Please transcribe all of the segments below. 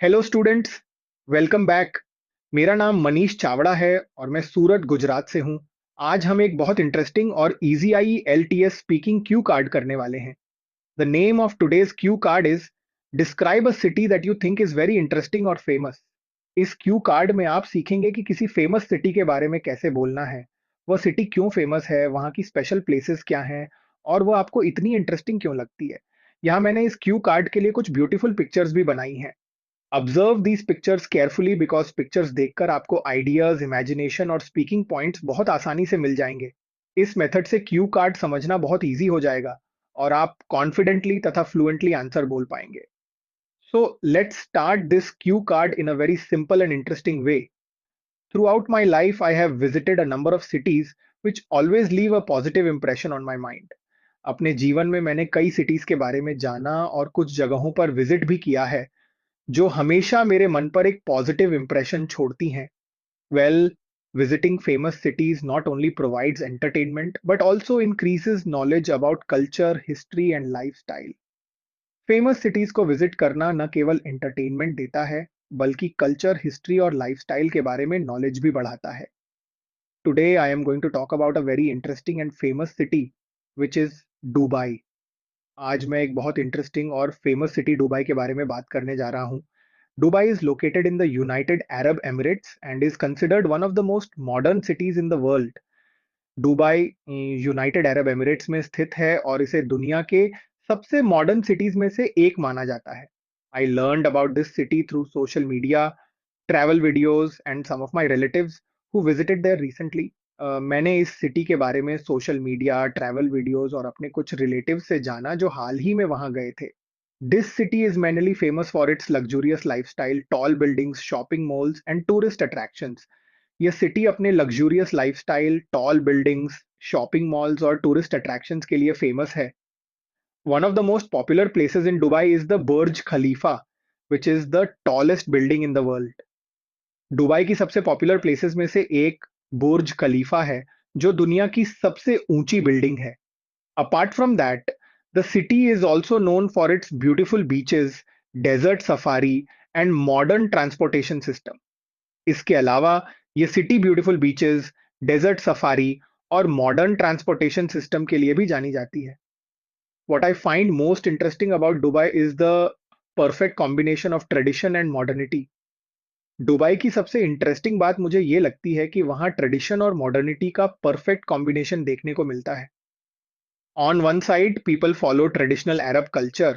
Hello students, welcome back. मेरा नाम मनीष चावड़ा है और मैं सूरत गुजरात से हूँ। आज हम एक बहुत इंटरेस्टिंग और इजी आई एलटीएस स्पीकिंग क्यू कार्ड करने वाले हैं। The name of today's Q card is describe a city that you think is very interesting और फेमस। इस क्यू कार्ड में आप सीखेंगे कि किसी फेमस सिटी के बारे में कैसे बोलना है, वह सिटी क्यों फेमस है, वहाँ की स्पेशल प्लेसेस क्या हैं और वो आपको इतनी इंटरेस्टिंग क्यों लगती है। यहाँ मैंने इस क्यू कार्ड के लिए कुछ ब्यूटीफुल पिक्चर्स भी बनाई हैं। Observe these pictures carefully because pictures देखकर आपको आइडियाज, इमेजिनेशन और स्पीकिंग पॉइंट्स बहुत आसानी से मिल जाएंगे। इस मेथड से क्यू कार्ड समझना बहुत इजी हो जाएगा और आप कॉन्फिडेंटली तथा फ्लुएंटली आंसर बोल पाएंगे। So let's start this Q card in a very simple and interesting way. Through out my life I have visited a number of cities which always leave a positive impression on my mind. अपने जीवन में मैंने कई cities के बारे में जाना और कुछ जगहों पर विजिट भी किया है जो हमेशा मेरे मन पर एक पॉजिटिव इंप्रेशन छोड़ती हैं। Well, visiting famous cities not only provides entertainment but also increases knowledge about culture, history and lifestyle. Famous cities को विजिट करना न केवल एंटरटेनमेंट देता है बल्कि कल्चर, हिस्ट्री और लाइफस्टाइल के बारे में नॉलेज भी बढ़ाता है। Today I am going to talk about a very interesting and famous city which is Dubai. आज मैं एक बहुत इंटरेस्टिंग और फेमस सिटी दुबई के बारे में बात करने जा रहा हूँ। Dubai is located in the United Arab Emirates and is considered one of the most modern cities in the world. Dubai United Arab Emirates में स्थित है और इसे दुनिया के सबसे मॉडर्न सिटीज में से एक माना जाता है। I learned about this city through social media, travel videos and some of my relatives who visited there recently. मैंने इस सिटी के बारे में सोशल मीडिया, ट्रैवल वीडियोस और अपने कुछ रिलेटिव्स से जाना जो हाल ही में वहां गए थे। This city is mainly famous for its luxurious lifestyle, tall buildings, shopping malls, and tourist attractions. यह सिटी अपने luxurious lifestyle, tall buildings, shopping malls और टूरिस्ट अट्रैक्शंस के लिए फेमस है। One of the most popular places in Dubai is the Burj Khalifa, which is the tallest building in the world. Dubai की सबसे popular places में से एक बुर्ज खलीफा है, जो दुनिया की सबसे ऊंची बिल्डिंग है। Apart from that, the city is also known for its beautiful beaches, desert safari, and modern transportation system. इसके अलावा ये city beautiful beaches, desert safari और मॉडर्न ट्रांसपोर्टेशन सिस्टम के लिए भी जानी जाती है। What I find most interesting about Dubai is the perfect combination of tradition and modernity. Dubai की सबसे इंटरेस्टिंग बात मुझे ये लगती है कि वहाँ ट्रेडिशन और मॉडर्निटी का परफेक्ट कॉम्बिनेशन देखने को मिलता है। On one side, people follow traditional Arab culture,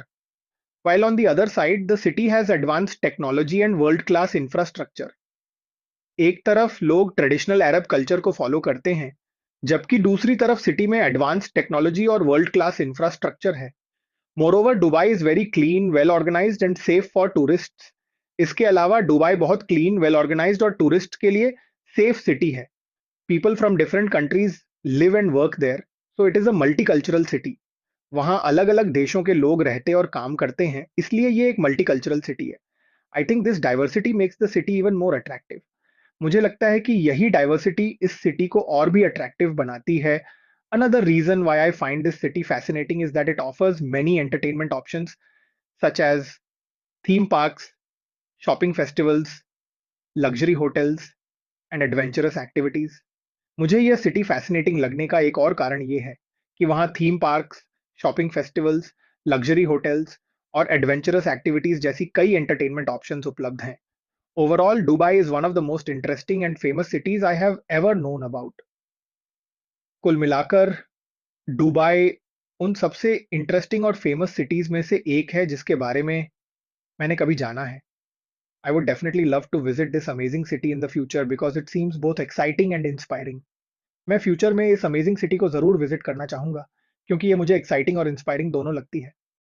while on the other side, the city has advanced technology and world-class infrastructure. एक तरफ लोग ट्रेडिशनल अरब कल्चर को फॉलो करते हैं, जबकि दूसरी तरफ सिटी में एडवांस टेक्नोलॉजी और वर्ल्ड क्लास इंफ्रास्ट्रक्चर है। Moreover, Dubai is very clean, well organised and safe for tourists. इसके अलावा दुबई बहुत क्लीन, वेल ऑर्गेनाइज्ड और टूरिस्ट के लिए सेफ सिटी है। People from different countries live and work there, so it is a multicultural city. वहाँ अलग अलग देशों के लोग रहते और काम करते हैं, इसलिए ये एक मल्टीकल्चरल सिटी है। I think this diversity makes the city even more attractive. मुझे लगता है कि यही डाइवर्सिटी इस सिटी को और भी अट्रैक्टिव बनाती है। Another reason why I find this city fascinating is that it offers many entertainment options such as theme parks, shopping festivals, luxury hotels and adventurous activities. मुझे यह सिटी फैसिनेटिंग लगने का एक और कारण ये है कि वहाँ theme parks, shopping festivals, luxury hotels और एडवेंचरस एक्टिविटीज जैसी कई एंटरटेनमेंट ऑप्शंस उपलब्ध हैं। Overall, Dubai is one of the most interesting and famous cities I have ever known about. कुल मिलाकर दुबई उन सबसे इंटरेस्टिंग और फेमस सिटीज में से एक है जिसके बारे में मैंने कभी जाना है। I would definitely love to visit this amazing city in the future because it seems both exciting and inspiring. मैं फ्यूचर में इस अमेजिंग सिटी को जरूर विजिट करना चाहूंगा क्योंकि ये मुझे एक्साइटिंग और इंस्पायरिंग दोनों लगती है।